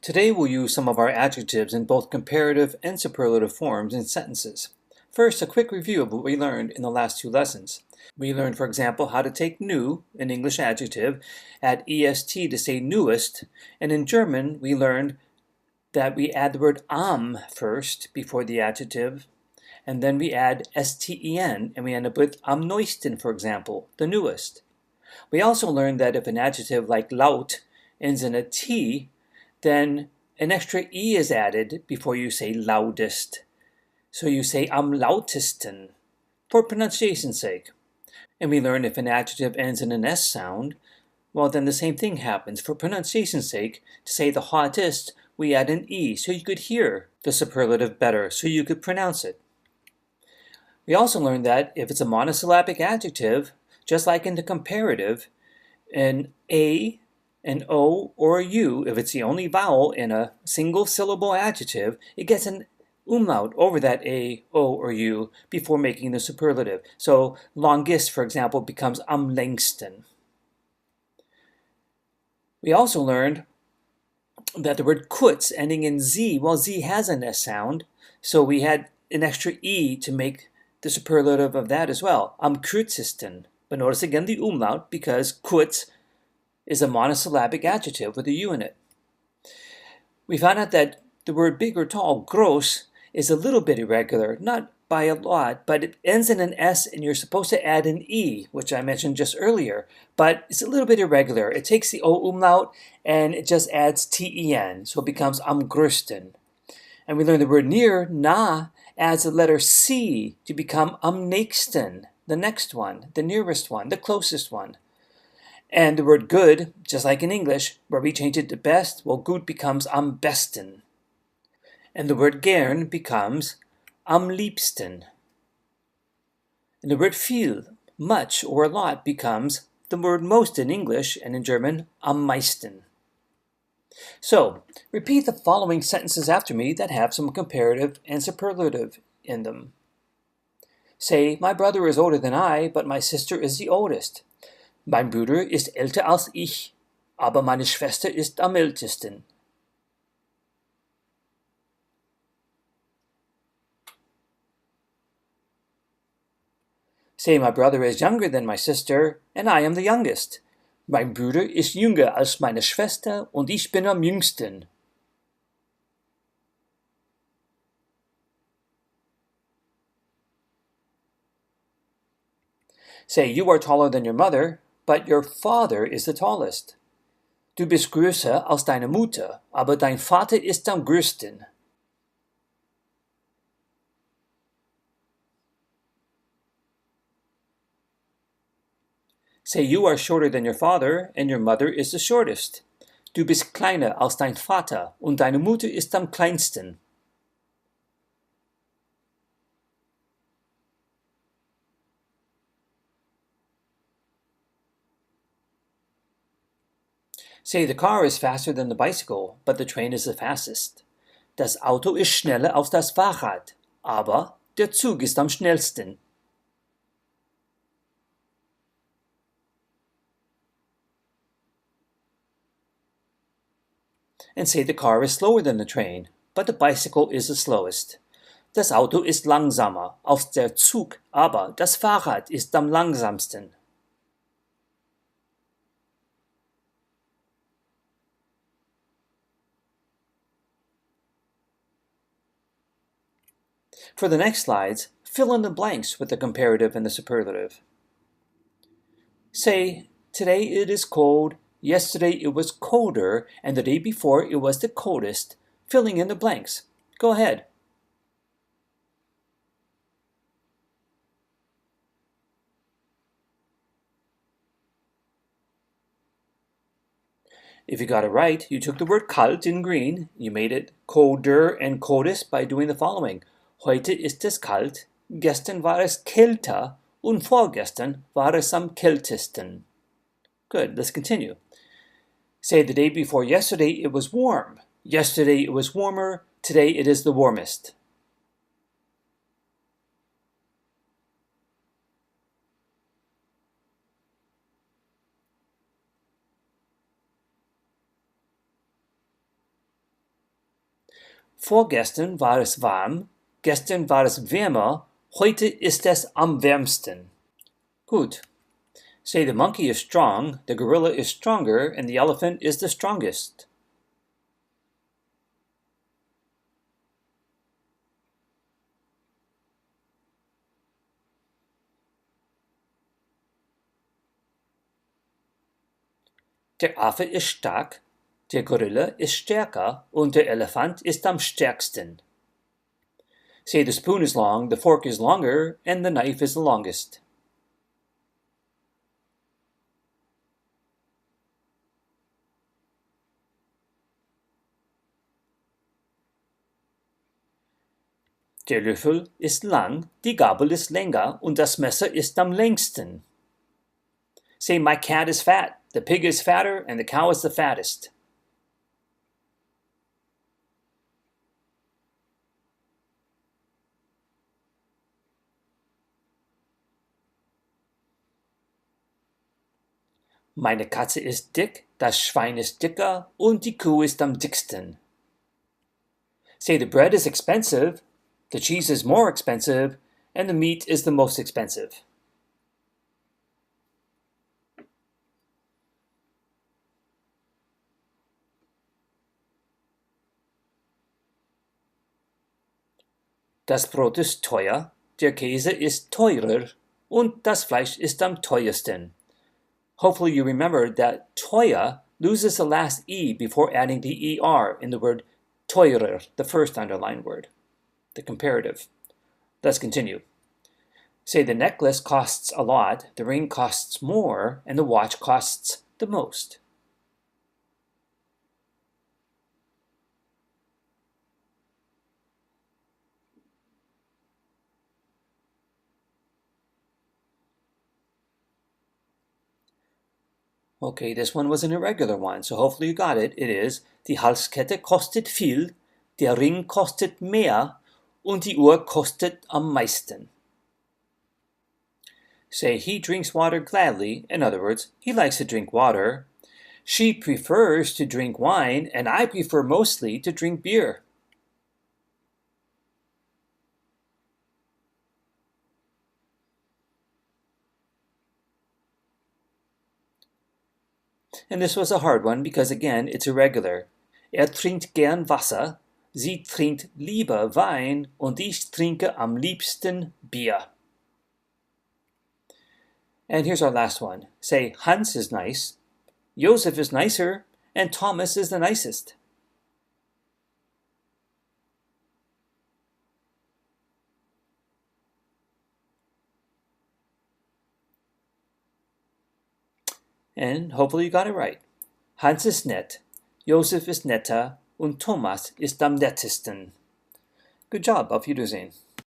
Today we'll use some of our adjectives in both comparative and superlative forms in sentences. First, a quick review of what we learned in the last two lessons. We learned, for example, how to take new, an English adjective, add est to say newest, and in German we learned that we add the word am first before the adjective, and then we add sten, and we end up with am neuesten, for example, the newest. We also learned that if an adjective like laut ends in a t, then an extra e is added before you say loudest. So you say am lautesten, for pronunciation's sake. And we learned if an adjective ends in an s sound, well then the same thing happens. For pronunciation's sake, to say the hottest, we add an e so you could hear the superlative better, so you could pronounce it. We also learned that if it's a monosyllabic adjective, just like in the comparative, an a, an o, or a u, if it's the only vowel in a single syllable adjective, it gets an umlaut over that a, o, or u before making the superlative. So longest, for example, becomes am längsten. We also learned that the word kurz ending in z, well, z has an s sound, so we had an extra e to make the superlative of that as well, am kürzesten. But notice again the umlaut because kurz is a monosyllabic adjective with a u in it. We found out that the word big or tall, gross, is a little bit irregular, not by a lot, but it ends in an S and you're supposed to add an E, which I mentioned just earlier, but it's a little bit irregular. It takes the O umlaut and it just adds TEN, so it becomes am größten. And we learned the word near, nah, adds the letter C to become am nächsten, the next one, the nearest one, the closest one. And the word good, just like in English, where we change it to best, well, gut becomes am besten. And the word gern becomes am liebsten. And the word viel, much or a lot, becomes the word most in English and in German, am meisten. So, repeat the following sentences after me that have some comparative and superlative in them. Say, my brother is older than I, but my sister is the oldest. Mein Bruder ist älter als ich, aber meine Schwester ist am ältesten. Say, my brother is younger than my sister, and I am the youngest. Mein Bruder ist jünger als meine Schwester, und ich bin am jüngsten. Say, you are taller than your mother, but your father is the tallest. Du bist größer als deine Mutter, aber dein Vater ist am größten. Say, you are shorter than your father, and your mother is the shortest. Du bist kleiner als dein Vater, und deine Mutter ist am kleinsten. Say, the car is faster than the bicycle, but the train is the fastest. Das Auto ist schneller als das Fahrrad, aber der Zug ist am schnellsten. And say, the car is slower than the train, but the bicycle is the slowest. Das Auto ist langsamer als der Zug, aber das Fahrrad ist am langsamsten. For the next slides, fill in the blanks with the comparative and the superlative. Say, today it is cold, yesterday it was colder, and the day before it was the coldest, filling in the blanks. Go ahead. If you got it right, you took the word kalt in green, you made it colder and coldest by doing the following. Heute ist es kalt, gestern war es kälter und vorgestern war es am kältesten. Good, let's continue. Say, the day before yesterday it was warm. Yesterday it was warmer, today it is the warmest. Vorgestern war es warm, gestern war es wärmer, heute ist es am wärmsten. Gut. Say the monkey is strong, the gorilla is stronger, and the elephant is the strongest. Der Affe ist stark, der Gorilla ist stärker und der Elefant ist am stärksten. Say the spoon is long, the fork is longer, and the knife is the longest. Der Löffel ist lang, die Gabel ist länger und das Messer ist am längsten. Say my cat is fat, the pig is fatter, and the cow is the fattest. Meine Katze ist dick, das Schwein ist dicker und die Kuh ist am dicksten. Say the bread is expensive, the cheese is more expensive, and the meat is the most expensive. Das Brot ist teuer, der Käse ist teurer und das Fleisch ist am teuersten. Hopefully you remembered that teuer loses the last E before adding the ER in the word teurer, the first underlined word, the comparative. Let's continue. Say the necklace costs a lot, the ring costs more, and the watch costs the most. Okay, this one was an irregular one, so hopefully you got it. It is, die Halskette kostet viel, der Ring kostet mehr und die Uhr kostet am meisten. Say he drinks water gladly, in other words, he likes to drink water. She prefers to drink wine, and I prefer mostly to drink beer. And this was a hard one because, again, it's irregular. Trinkt gern Wasser, sie trinkt lieber Wein und ich trinke am liebsten Bier. And here's our last one. Say Hans is nice, Joseph is nicer, and Thomas is the nicest. And hopefully you got it right. Hans ist nett, Joseph ist netter und Thomas ist am nettesten. Good job, auf Wiedersehen.